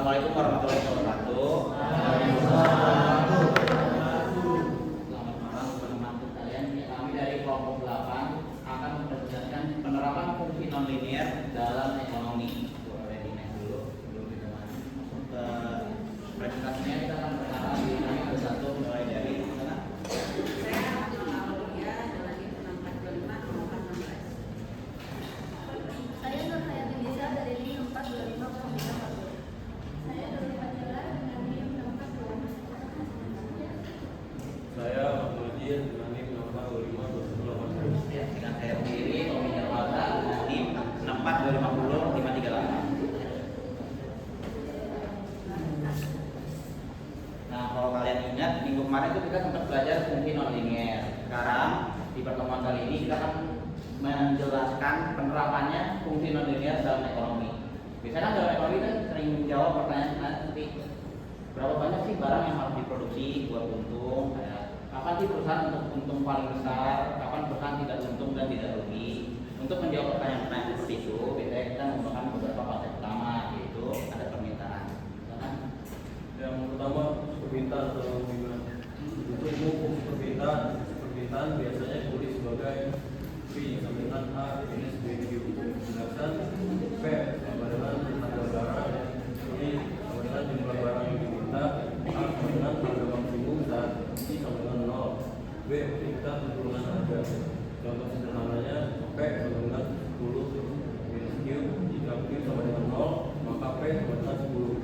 Assalamualaikum warahmatullahi wabarakatuh. Selamat malam teman-teman sekalian. Kami dari kelompok 8 akan mempresentasikan penerapan fungsi nonlinear dalam ekonomi. Ready dulu sebelum kita masuk ke presentasinya. Kita akan perkenalan diri kami satu mulai dari mana? Kemarin itu kita sempat belajar fungsi nonlinear. Sekarang di pertemuan kali ini kita akan menjelaskan penerapannya fungsi nonlinear dalam ekonomi. Biasanya kan dalam ekonomi kan sering menjawab pertanyaan seperti berapa banyak sih barang yang harus diproduksi buat untung, kapan sih perusahaan untuk untung paling besar, kapan perusahaan tidak untung dan tidak rugi. Untuk menjawab pertanyaan-pertanyaan seperti itu, biasanya kita menggunakan beberapa konsep utama, yaitu ada permintaan. Yang pertama permintaan atau gimana? Untuk fungsi permintaan biasanya ditulis sebagai P sama dengan A minus BQ. Sedangkan P sama dengan harga barang, I sama dengan jumlah barang yang diminta, A sama dengan harga maksimum, dan I sama dengan 0. B perintah turunan harga. Contoh sederhananya P sama dengan 10 minus Q, jika Q sama dengan 0 maka P sama dengan 10.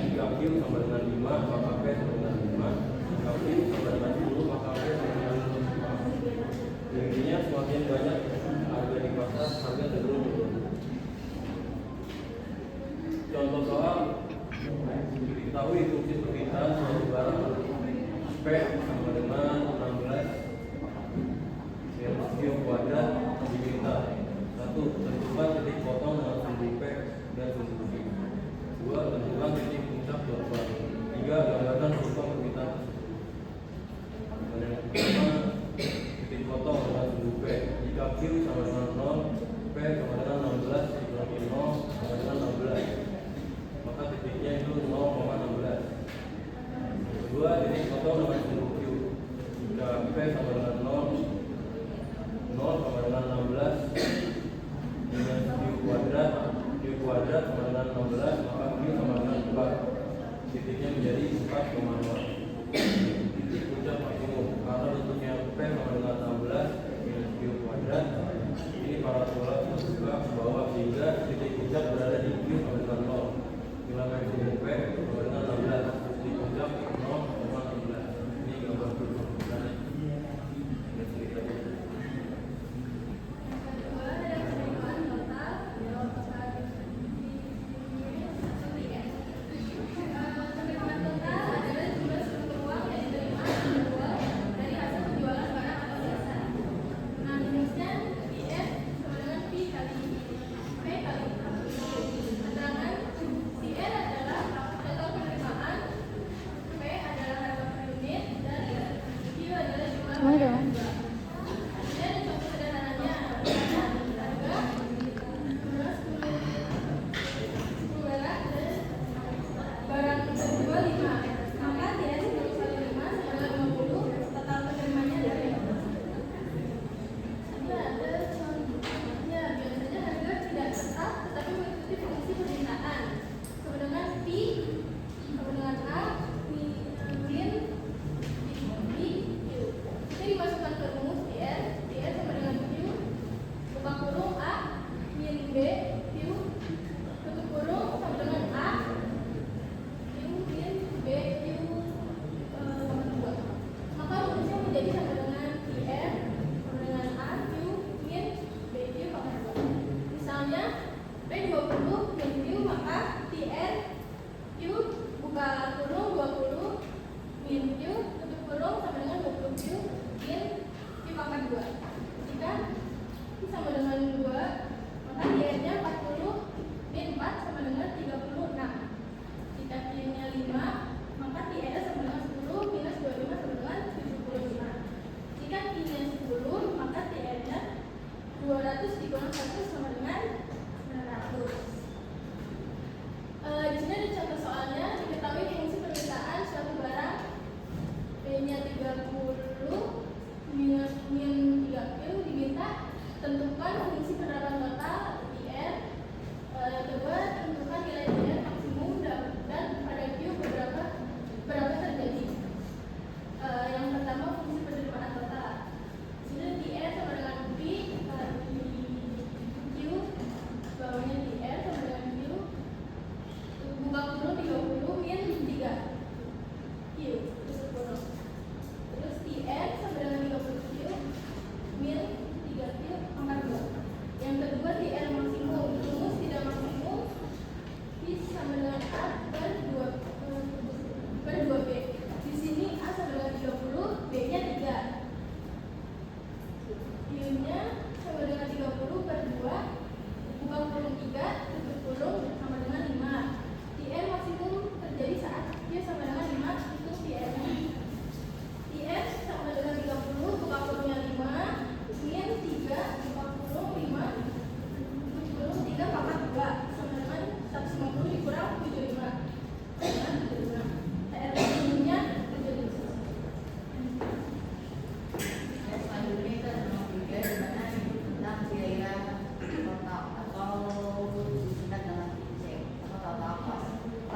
Jika Q sama dengan 5 maka P sama dengan 5. Jika Q sama dengan 10 maka P sama dengan 10. Intinya semakin banyak harga di pasar, harga cenderung turun. Contoh soal diketahui fungsi permintaan suatu barang P sama dengan 16 minus Q kuadrat diminta. 1. Tentukan titik potong dengan sumbu P dan sumbu Q. 2. Tentukan titik puncak suatu barang. 3. Gambarkan rupa permintaan tersebut. Yang pertama, titik potong dengan sumbu P. Jika Q sama dengan 0, P sama dengan 16 dikurangi 0 sama dengan 16, maka titiknya itu 0,16. Kedua, titik potong dengan sumbu Q. Jika P sama dengan 0 sama dengan 16 dengan Q kuadrat sama dengan 16, maka Q sama dengan 4. Titiknya menjadi 4,0. Titik puncak maksimum karena bentuknya P sama dengan 16 minus Q kuadrat. Ini parabola terbuka ke bawah sehingga titik puncak berada di Q sama dengan 0. Nilai maksimum P sama dengan 16. Titik puncak 0,16.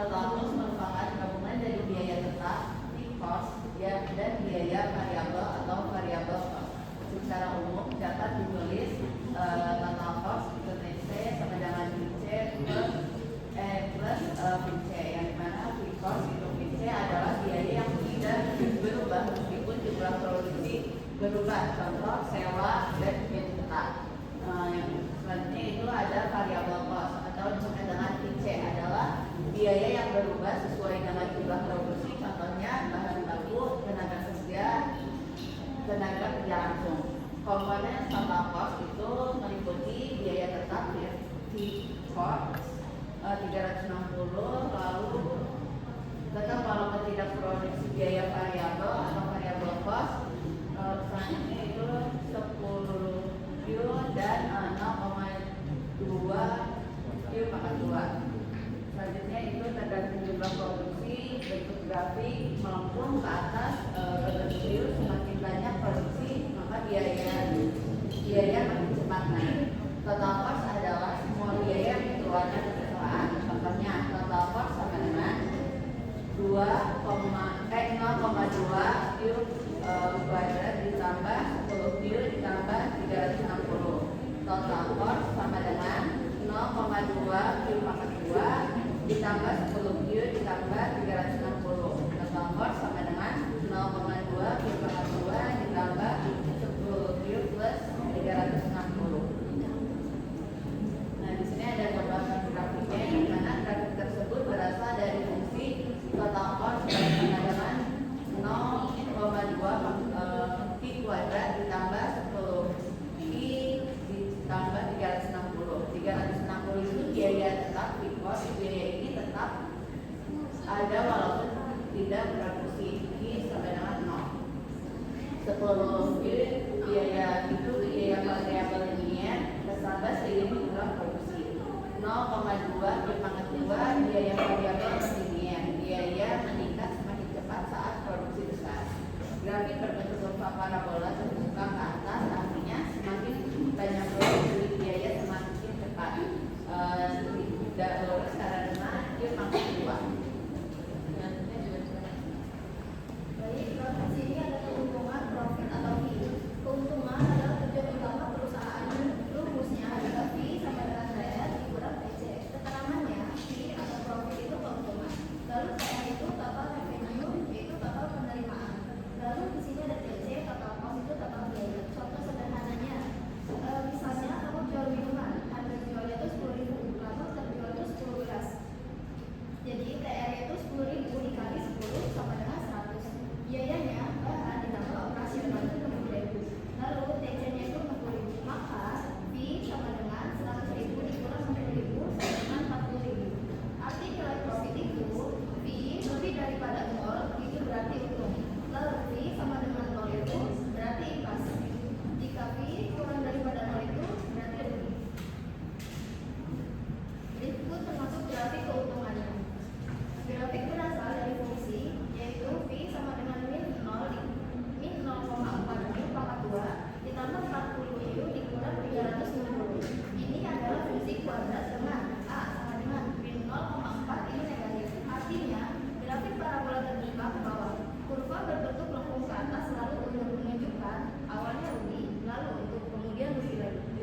Total cost merupakan gabungan dari biaya tetap, fixed cost, ya, dan biaya variabel atau variable cost. Secara umum dapat ditulis total cost itu TC sama dengan VC plus VC, yang dimana fixed cost itu VC adalah biaya yang tidak berubah meskipun jumlah produksi berubah, contoh sewa dan biaya tetap. Yang selanjutnya itu ada variable cost atau disebut dengan VC adalah biaya yang berubah sesuai dengan jumlah produksi, contohnya bahan baku, tenaga kerja langsung. Komponen total cost itu meliputi biaya tetap fixed cost 360, lalu tetap walaupun tidak produksi biaya variabel atau variable cost, selanjutnya itu 10 Q dan 0,2 Q pangkat 2. Selanjutnya itu tergantung jumlah produksi, bentuk grafik melengkung ke atas berbentuk semakin banyak produksi maka biaya makin cepat naik. Total cost adalah semua biaya yang dikeluarkan perusahaan. Contohnya total cost sama dengan 0,2 Q kuadrat ditambah 10 Q ditambah 360. Total cost sama dengan 0,2 Q pangkat 2 ditambah 10 Q ditambah 360. Total cost sama dengan 0,2 Q pangkat 2 ditambah 10 Q plus 360. Nah, di sini ada gambaran grafiknya, di mana grafik tersebut berasal dari fungsi total cost sama dengan 0,2 Q kuadrat ditambah 10 Q ditambah 360. 360 itu biaya tetap fixed cost, biaya ini tetap ada walaupun tidak produksi, ini sampai dengan 0. 10 Q biaya itu biaya variabel linear bertambah seiring jumlah produksi. 0,2 Q pangkat 2 biaya variabel linear, biaya meningkat semakin cepat saat produksi besar. Grafik berbentuk kurva parabola terbuka ke atas, artinya semakin banyak produksi biaya semakin cepat. Tidak lurus karena Q pangkat 2. Baik, profesi ini ada keuntungan, profit atau fee. Keuntungan adalah tujuan utama perusahaan. Rumusnya adalah fee sama dengan TR dikurang PC. Keterangannya fee atau profit itu keuntungan. Lalu TR itu total revenue, yaitu total penerimaan. Lalu di sini ada PC, total cost itu total biaya. Contoh sederhananya, misalnya kamu jual minuman, harga jualnya itu 10.000, kamu terjual itu 10 gelas. Jadi TR itu 10.000 dikali 10 sama dengan 100. Biayanya bahan ditambah operasional itu 60.000. Lalu TC-nya itu 60.000. Maka fee sama dengan 100.000 dikurang 60.000 sama dengan 40.000. Arti nilai profit itu fee lebih daripada 0 itu berarti untung. Lalu fee sama dengan 0 itu berarti impas. Jika fee kurang daripada 0 itu berarti rugi. Berikut termasuk grafik keuntungannya. Grafik berasal dari fungsi, yaitu fee sama dengan min 0,4 Q pangkat 2 ditambah 40 Q dikurang 360. Ini adalah fungsi kuadrat dengan A sama dengan min 0,4 ini negatif. Artinya, grafik parabola terbuka ke bawah. Kurva berbentuk lengkung ke atas lalu menunjukkan awalnya rugi, lalu untuk kemudian rugi lagi.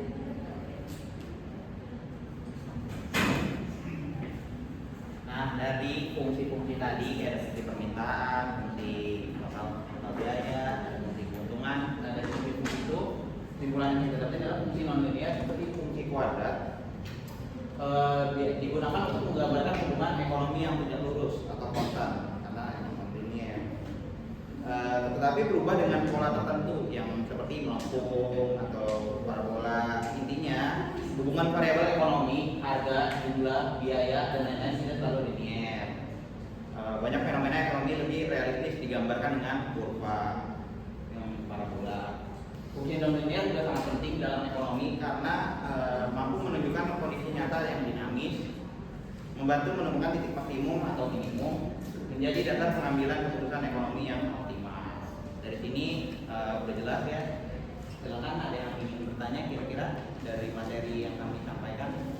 Nah, dari fungsi-fungsi tadi kayak fungsi permintaan, fungsi total biaya, fungsi keuntungan, nah dari fungsi-fungsi itu simpulan yang kita dapat adalah fungsi nonlinear seperti fungsi kuadrat digunakan untuk menggambarkan hubungan ekonomi yang tidak lurus atau konstan karena nonlinear. Tetapi berubah dengan pola tertentu yang seperti melengkung atau parabola. Intinya hubungan variabel ekonomi, harga, jumlah, biaya, dan lain-lain tidak selalu linear. Banyak fenomena ekonomi lebih realistis digambarkan dengan kurva yang parabola. Fungsi nonlinear juga sangat penting dalam ekonomi karena mampu menunjukkan kondisi nyata yang dinamis, membantu menemukan titik maksimum atau minimum, menjadi dasar pengambilan keputusan ekonomi yang optimal. Dari sini udah jelas ya. Silakan ada yang ingin bertanya kira-kira dari materi yang kami sampaikan.